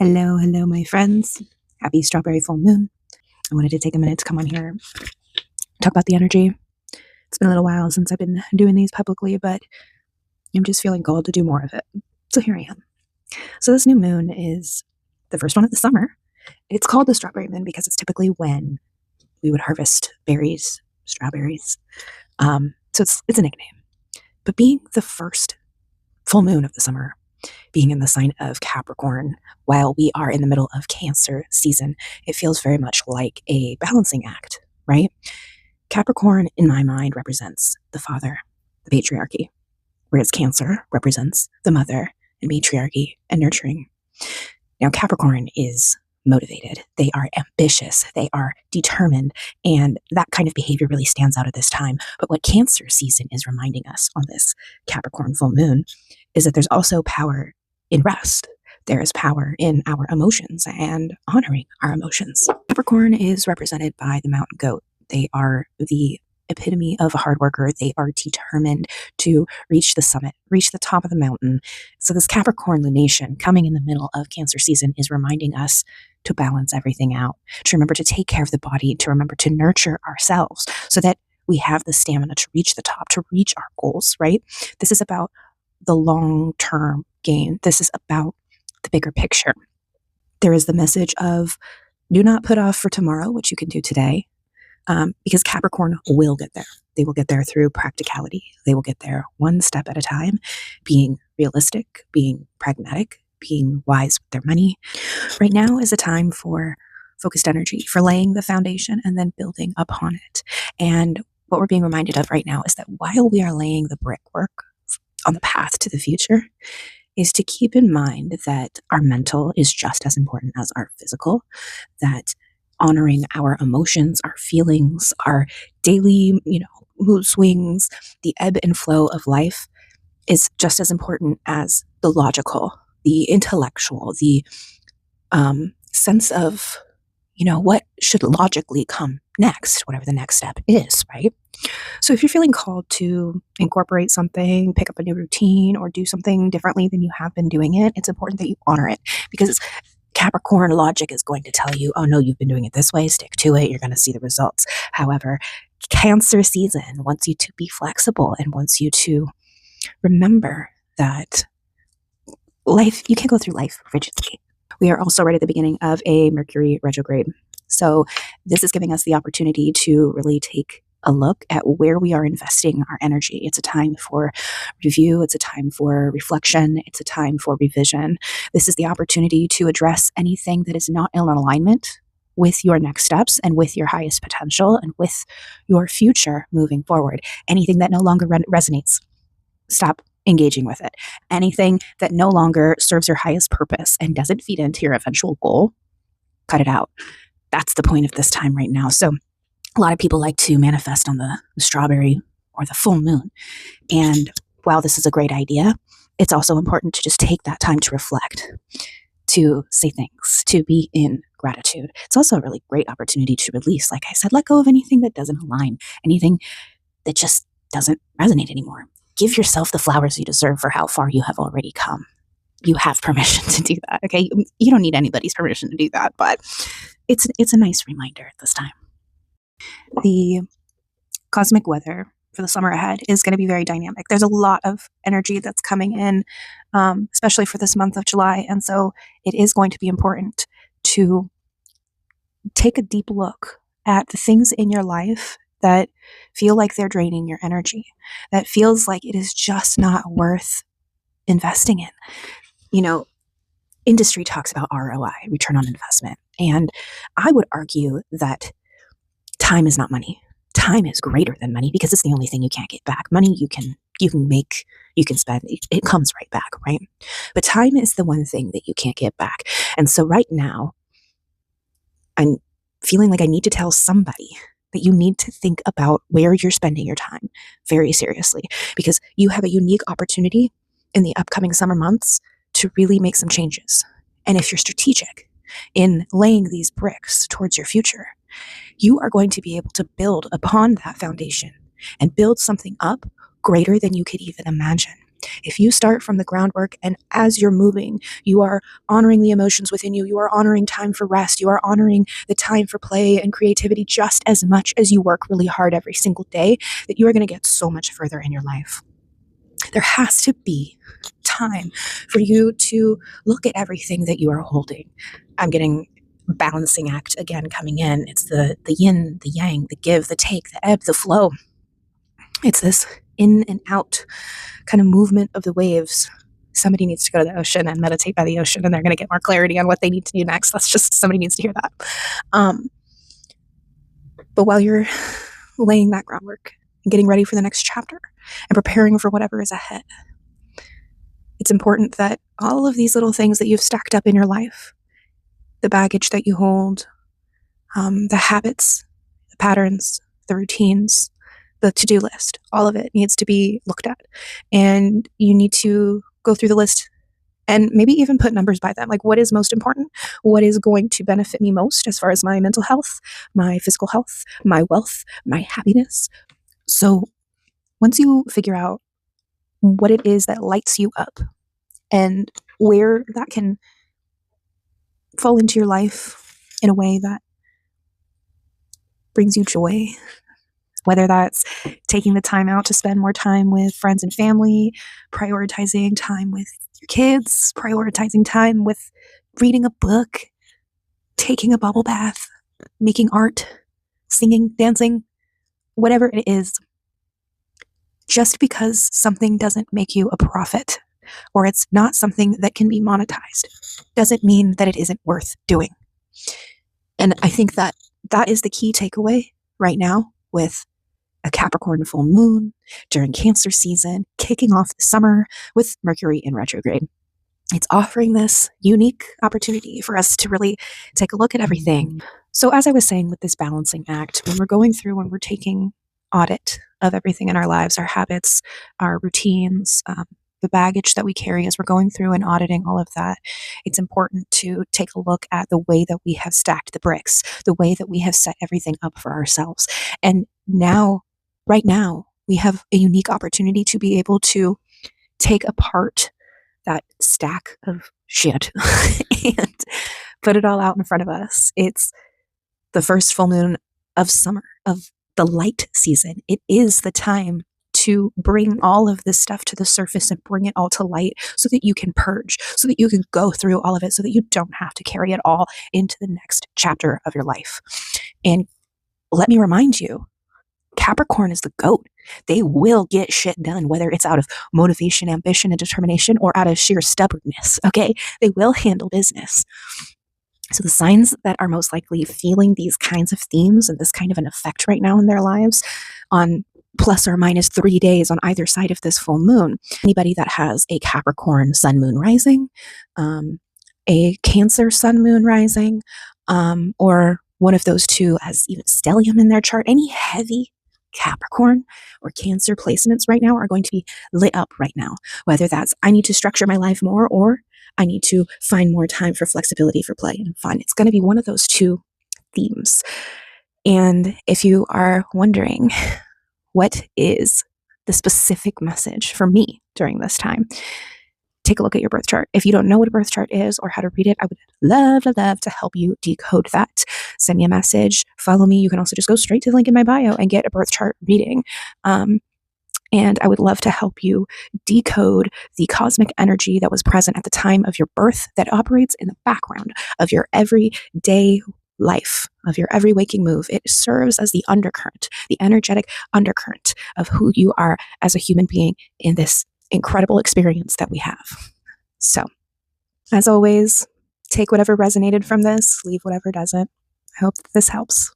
Hello, hello, my friends. Happy strawberry full moon. I wanted to take a minute to come on here, talk about the energy. It's been a little while since I've been doing these publicly, but I'm just feeling called to do more of it. So here I am. So this new moon is the first one of the summer. It's called the strawberry moon because it's typically when we would harvest berries, strawberries. So it's a nickname. But being the first full moon of the summer, being in the sign of Capricorn, while we are in the middle of Cancer season, it feels very much like a balancing act, right? Capricorn, in my mind, represents the father, the patriarchy, whereas Cancer represents the mother and matriarchy and nurturing. Now, Capricorn is motivated. They are ambitious. They are determined. And that kind of behavior really stands out at this time. But what Cancer season is reminding us on this Capricorn full moon is that there's also power in rest. There is power in our emotions and honoring our emotions. Capricorn is represented by the mountain goat. They are the epitome of a hard worker. They are determined to reach the summit, reach the top of the mountain. So this Capricorn lunation coming in the middle of Cancer season is reminding us to balance everything out, to remember to take care of the body, to remember to nurture ourselves so that we have the stamina to reach the top, to reach our goals, right? This is about the long-term gain. This is about the bigger picture. There is the message of do not put off for tomorrow what you can do today, because Capricorn will get there. They will get there through practicality. They will get there one step at a time, being realistic, being pragmatic, being wise with their money. Right now is a time for focused energy, for laying the foundation and then building upon it. And what we're being reminded of right now is that while we are laying the brickwork on the path to the future, is to keep in mind that our mental is just as important as our physical, that honoring our emotions, our feelings, our daily, mood swings, the ebb and flow of life is just as important as the logical, the intellectual, the sense of, what should logically come next, whatever the next step is, right? So if you're feeling called to incorporate something, pick up a new routine, or do something differently than you have been doing it, it's important that you honor it, because Capricorn logic is going to tell you, oh no, you've been doing it this way, stick to it, you're going to see the results. However, Cancer season wants you to be flexible and wants you to remember that life, you can't go through life rigidly. We are also right at the beginning of a Mercury retrograde. So this is giving us the opportunity to really take a look at where we are investing our energy. It's a time for review. It's a time for reflection. It's a time for revision. This is the opportunity to address anything that is not in alignment with your next steps and with your highest potential and with your future moving forward. Anything that no longer resonates, stop engaging with it. Anything that no longer serves your highest purpose and doesn't feed into your eventual goal, cut it out. That's the point of this time right now. So a lot of people like to manifest on the strawberry or the full moon. And while this is a great idea, it's also important to just take that time to reflect, to say thanks, to be in gratitude. It's also a really great opportunity to release. Like I said, let go of anything that doesn't align, anything that just doesn't resonate anymore. Give yourself the flowers you deserve for how far you have already come. You have permission to do that, okay? You don't need anybody's permission to do that, but it's a nice reminder at this time. The cosmic weather for the summer ahead is going to be very dynamic. There's a lot of energy that's coming in, especially for this month of July. And so it is going to be important to take a deep look at the things in your life that feel like they're draining your energy, that feels like it is just not worth investing in. Industry talks about ROI, return on investment. And I would argue that time is not money. Time is greater than money because it's the only thing you can't get back. Money you can make, you can spend, it comes right back, right? But time is the one thing that you can't get back. And so right now, I'm feeling like I need to tell somebody that you need to think about where you're spending your time very seriously, because you have a unique opportunity in the upcoming summer months to really make some changes. And if you're strategic in laying these bricks towards your future, you are going to be able to build upon that foundation and build something up greater than you could even imagine. If you start from the groundwork and as you're moving, you are honoring the emotions within you, you are honoring time for rest, you are honoring the time for play and creativity just as much as you work really hard every single day, that you are going to get so much further in your life. There has to be time for you to look at everything that you are holding. I'm getting balancing act again coming in. It's the yin, the yang, the give, the take, the ebb, the flow. It's this in and out kind of movement of the waves. Somebody needs to go to the ocean and meditate by the ocean, and they're going to get more clarity on what they need to do next. That's just, somebody needs to hear that. But while you're laying that groundwork and getting ready for the next chapter and preparing for whatever is ahead, it's important that all of these little things that you've stacked up in your life, the baggage that you hold, the habits, the patterns, the routines, the to-do list, all of it needs to be looked at. And you need to go through the list and maybe even put numbers by them. Like, what is most important? What is going to benefit me most as far as my mental health, my physical health, my wealth, my happiness? So once you figure out what it is that lights you up and where that can fall into your life in a way that brings you joy, whether that's taking the time out to spend more time with friends and family, prioritizing time with your kids, prioritizing time with reading a book, taking a bubble bath, making art, singing, dancing, whatever it is. Just because something doesn't make you a profit or it's not something that can be monetized doesn't mean that it isn't worth doing. And I think that that is the key takeaway right now with a Capricorn full moon during Cancer season, kicking off the summer with Mercury in retrograde. It's offering this unique opportunity for us to really take a look at everything. So as I was saying with this balancing act, when we're going through, when we're taking audit of everything in our lives, our habits, our routines, the baggage that we carry as we're going through and auditing all of that, it's important to take a look at the way that we have stacked the bricks, the way that we have set everything up for ourselves. And now, right now, we have a unique opportunity to be able to take apart that stack of shit and put it all out in front of us. It's the first full moon of summer, of the light season. It is the time to bring all of this stuff to the surface and bring it all to light so that you can purge, so that you can go through all of it, so that you don't have to carry it all into the next chapter of your life. And let me remind you, Capricorn is the GOAT. They will get shit done, whether it's out of motivation, ambition, and determination, or out of sheer stubbornness, okay? They will handle business. So the signs that are most likely feeling these kinds of themes and this kind of an effect right now in their lives on plus or minus 3 days on either side of this full moon, anybody that has a Capricorn sun moon rising, a Cancer sun moon rising, or one of those two has even stellium in their chart, any heavy Capricorn or Cancer placements right now are going to be lit up right now, whether that's I need to structure my life more or I need to find more time for flexibility, for play and fun. It's going to be one of those two themes. And if you are wondering what is the specific message for me during this time, take a look at your birth chart. If you don't know what a birth chart is or how to read it, I would love to help you decode that. Send me a message, follow me. You can also just go straight to the link in my bio and get a birth chart reading. And I would love to help you decode the cosmic energy that was present at the time of your birth that operates in the background of your everyday life, of your every waking move. It serves as the undercurrent, the energetic undercurrent of who you are as a human being in this incredible experience that we have. So, as always, take whatever resonated from this, leave whatever doesn't. I hope that this helps.